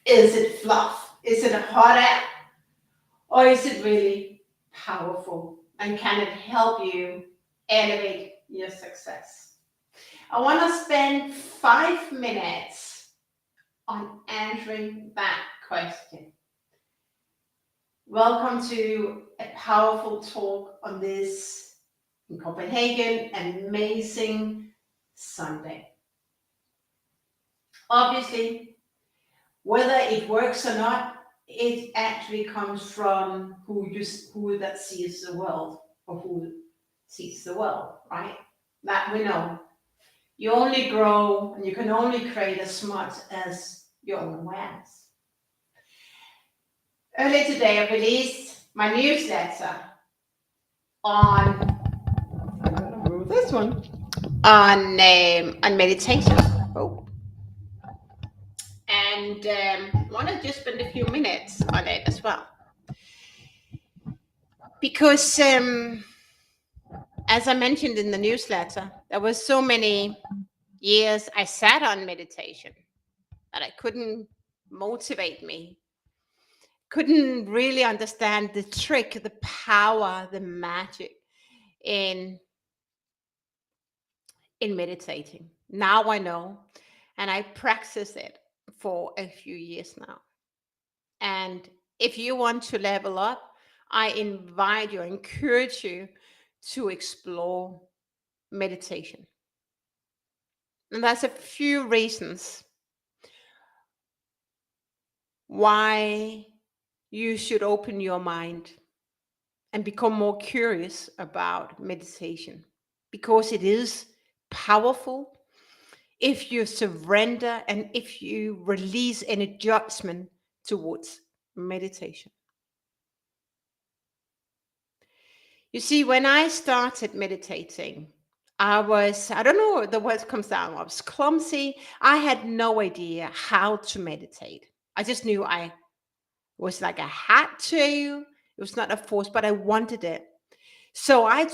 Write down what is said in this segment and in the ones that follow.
Is it fluff? Is it a hot air? Or is it really powerful? And can it help you elevate your success? I want to spend 5 minutes on answering that question. Welcome to a powerful talk on this in Copenhagen, an amazing Sunday. Obviously, whether it works or not, it actually comes from who that sees the world, or who sees the world, right? That we know. You only grow and you can only create as much as your own awareness. Earlier today, I released my newsletter on this one on meditation. Oh. And I want to just spend a few minutes on it as well, because as I mentioned in the newsletter, there was so many years I sat on meditation that I couldn't motivate me, couldn't really understand the trick, the power, the magic in meditating. Now I know, and I practice it for a few years now. And if you want to level up, I invite you, encourage you to explore meditation. And there's a few reasons why you should open your mind and become more curious about meditation, because it is powerful if you surrender and if you release any judgment towards meditation. You see, when I started meditating, I don't know, the word comes down, I was clumsy. I had no idea how to meditate. I just knew I was like, I had to. It was not a force, but I wanted it. So I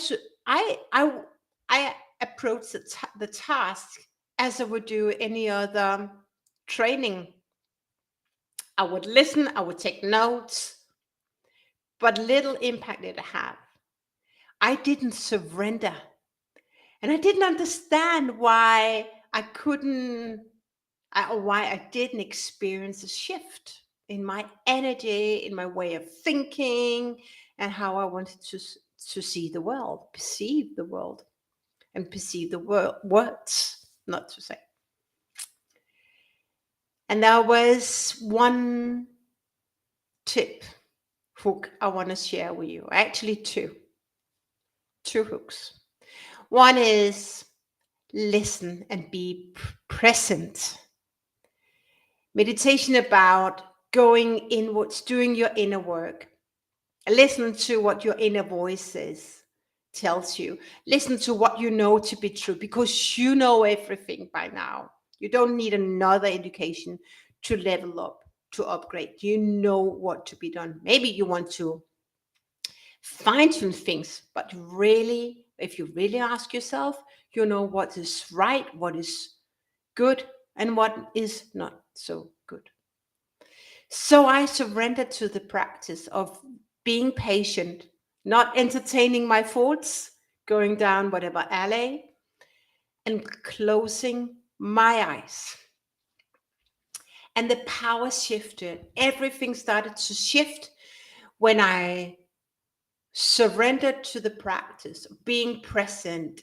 approached the task as I would do any other training. I would listen, I would take notes, but little impact did it have. I didn't surrender. And I didn't understand why why I didn't experience a shift in my energy, in my way of thinking, and how I wanted to see the world, perceive the world, and perceive the words, not to say. And there was one tip, hook I want to share with you. Actually, two hooks. One is listen and be present. Meditation about going inwards, doing your inner work. Listen to what your inner voice tells you. Listen to what you know to be true, because you know everything by now. You don't need another education to level up, to upgrade. You know what to be done. Maybe you want to fine-tune things, but really, if you really ask yourself, you know what is right, what is good, and what is not so good. So I surrendered to the practice of being patient, not entertaining my thoughts, going down whatever alley, and closing my eyes. And the power shifted. Everything started to shift when I surrendered to the practice of being present.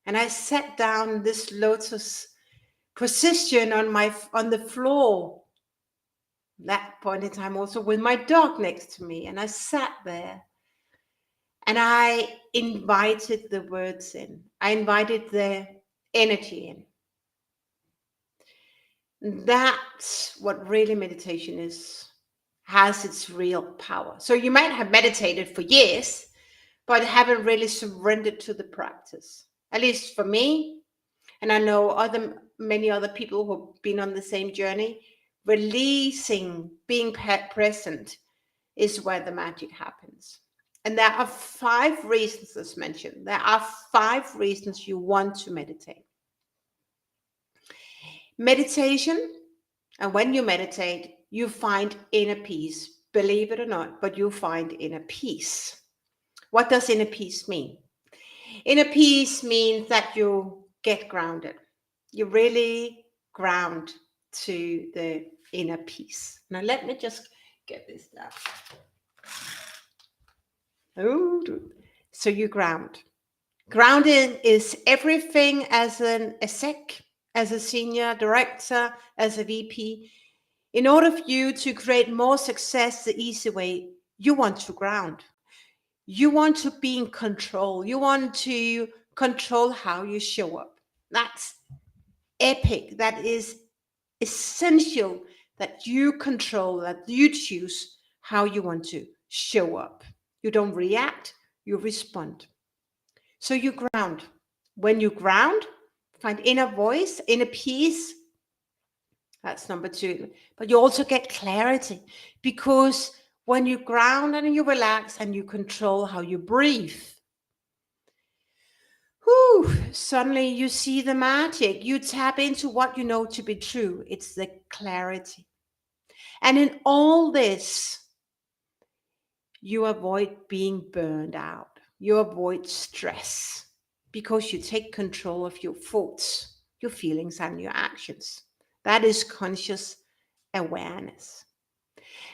And I sat down in this lotus position on the floor. That point in time, also with my dog next to me, and I sat there and I invited the words in. I invited the energy in. That's what really meditation has its real power. So you might have meditated for years, but haven't really surrendered to the practice. At least for me, and I know many other people who've been on the same journey. Releasing, being present is where the magic happens. And there are 5 reasons, as mentioned. There are 5 reasons you want to meditate. Meditation, and when you meditate, you find inner peace. Believe it or not, but you find inner peace. What does inner peace mean? Inner peace means that you get grounded. You really ground to the inner peace. Now, let me just get this down. Oh, so you ground. Grounding is everything as an exec, as a senior director, as a VP. In order for you to create more success the easy way, you want to ground. You want to be in control. You want to control how you show up. That's epic. That is essential that you control, that you choose how you want to show up. You don't react, you respond. So you ground. When you ground, find inner voice, inner peace. That's number two. But you also get clarity because when you ground and you relax and you control how you breathe, suddenly you see the magic. You tap into what you know to be true. It's the clarity. And in all this, you avoid being burned out. You avoid stress because you take control of your thoughts, your feelings, and your actions. That is conscious awareness.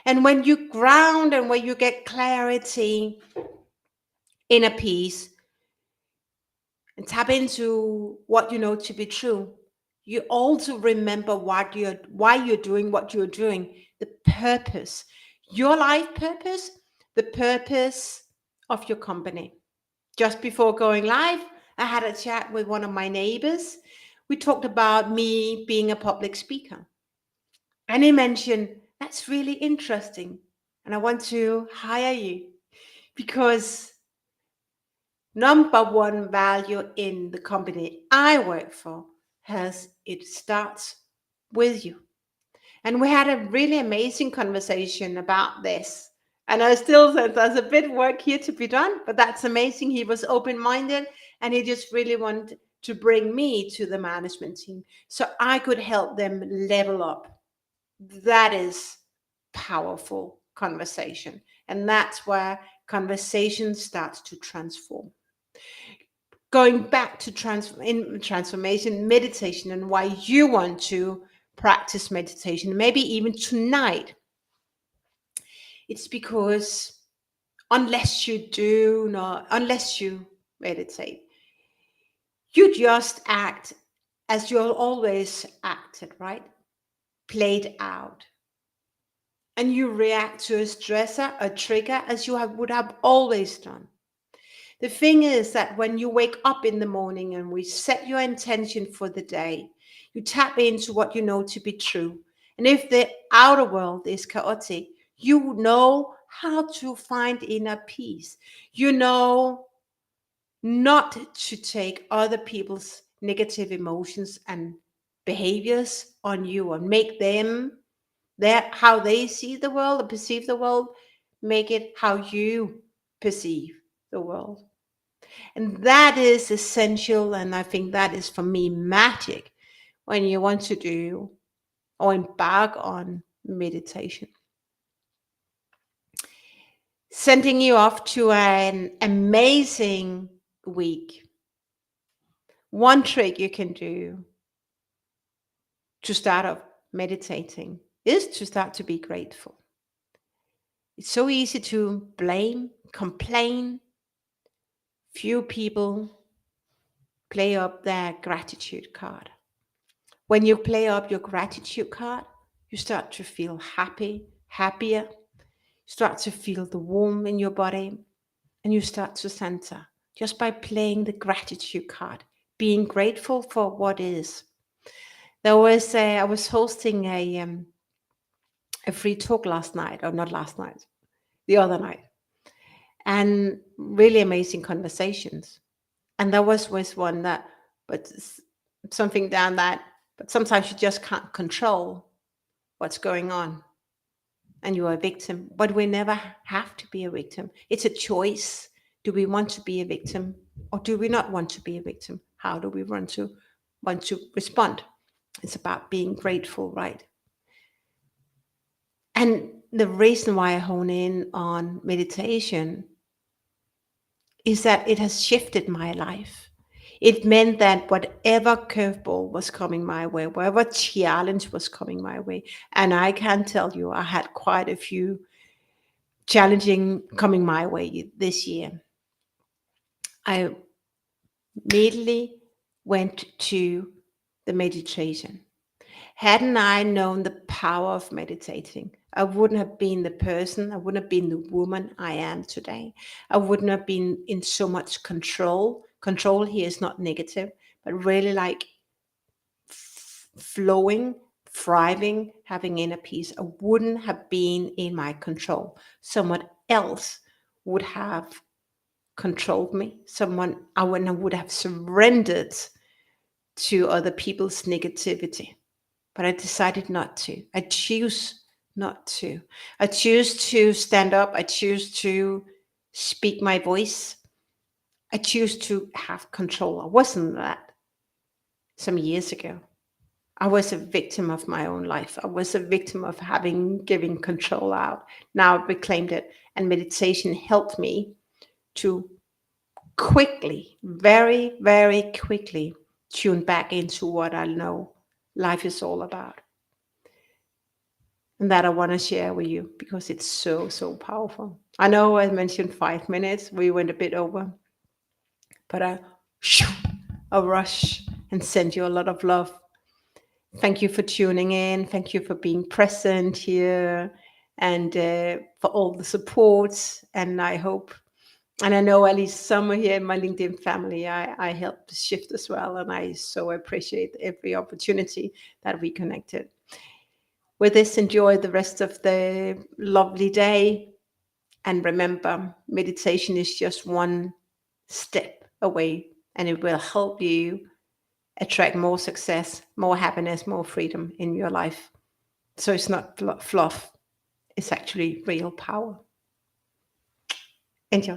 And when you ground and when you get clarity, inner peace, and tap into what you know to be true, you also remember why you're doing what you're doing, the purpose, your life purpose, the purpose of your company. Just before going live, I had a chat with one of my neighbors. We talked about me being a public speaker. And he mentioned, that's really interesting. And I want to hire you because number one value in the company I work for has it starts with you. And we had a really amazing conversation about this. And I still said there's a bit of work here to be done, but that's amazing. He was open-minded and he just really wanted to bring me to the management team so I could help them level up. That is powerful conversation. And that's where conversation starts to transform. Going back to transformation, meditation, and why you want to practice meditation, maybe even tonight, it's because unless you meditate, you just act as you always acted, right? Played out. And you react to a stressor, a trigger, as you would have always done. The thing is that when you wake up in the morning and we set your intention for the day, you tap into what you know to be true. And if the outer world is chaotic, you know how to find inner peace. You know not to take other people's negative emotions and behaviors on you and make them how they see the world or perceive the world, make it how you perceive the world. And that is essential. And I think that is for me magic when you want to do or embark on meditation. Sending you off to an amazing week. One trick you can do to start off meditating is to start to be grateful. It's so easy to blame, complain. Few people play up their gratitude card. When you play up your gratitude card, you start to feel happier. You start to feel the warmth in your body and you start to center just by playing the gratitude card, being grateful for what is. I was hosting a free talk last night, or not last night, the other night, and really amazing conversations. And there was one that, but something down that, but sometimes you just can't control what's going on and you are a victim. But we never have to be a victim. It's a choice. Do we want to be a victim or do we not want to be a victim? How do we want to respond? It's about being grateful, right? the reason why I hone in on meditation is that it has shifted my life. It meant that whatever curveball was coming my way, whatever challenge was coming my way, and I can tell you, I had quite a few challenging coming my way this year. I immediately went to the meditation. Hadn't I known the power of meditating, I wouldn't have been the person, I wouldn't have been the woman I am today. I wouldn't have been in so much control. Control here is not negative, but really like flowing, thriving, having inner peace. I wouldn't have been in my control. Someone else would have controlled me. Someone I would have surrendered to other people's negativity. But I decided not to. I choose not to. I choose to stand up. I choose to speak my voice. I choose to have control. I wasn't that some years ago. I was a victim of my own life. I was a victim of having given control out. Now I've reclaimed it, and meditation helped me to quickly, very, very quickly tune back into what I know life is all about. And that I want to share with you because it's so, so powerful. I know I mentioned 5 minutes. We went a bit over, but I rush and send you a lot of love. Thank you for tuning in. Thank you for being present here and for all the support. And I hope, and I know at least some here in my LinkedIn family, I helped shift as well. And I so appreciate every opportunity that we connected. With this, enjoy the rest of the lovely day. And remember, meditation is just one step away, and it will help you attract more success, more happiness, more freedom in your life. So it's not fluff, it's actually real power.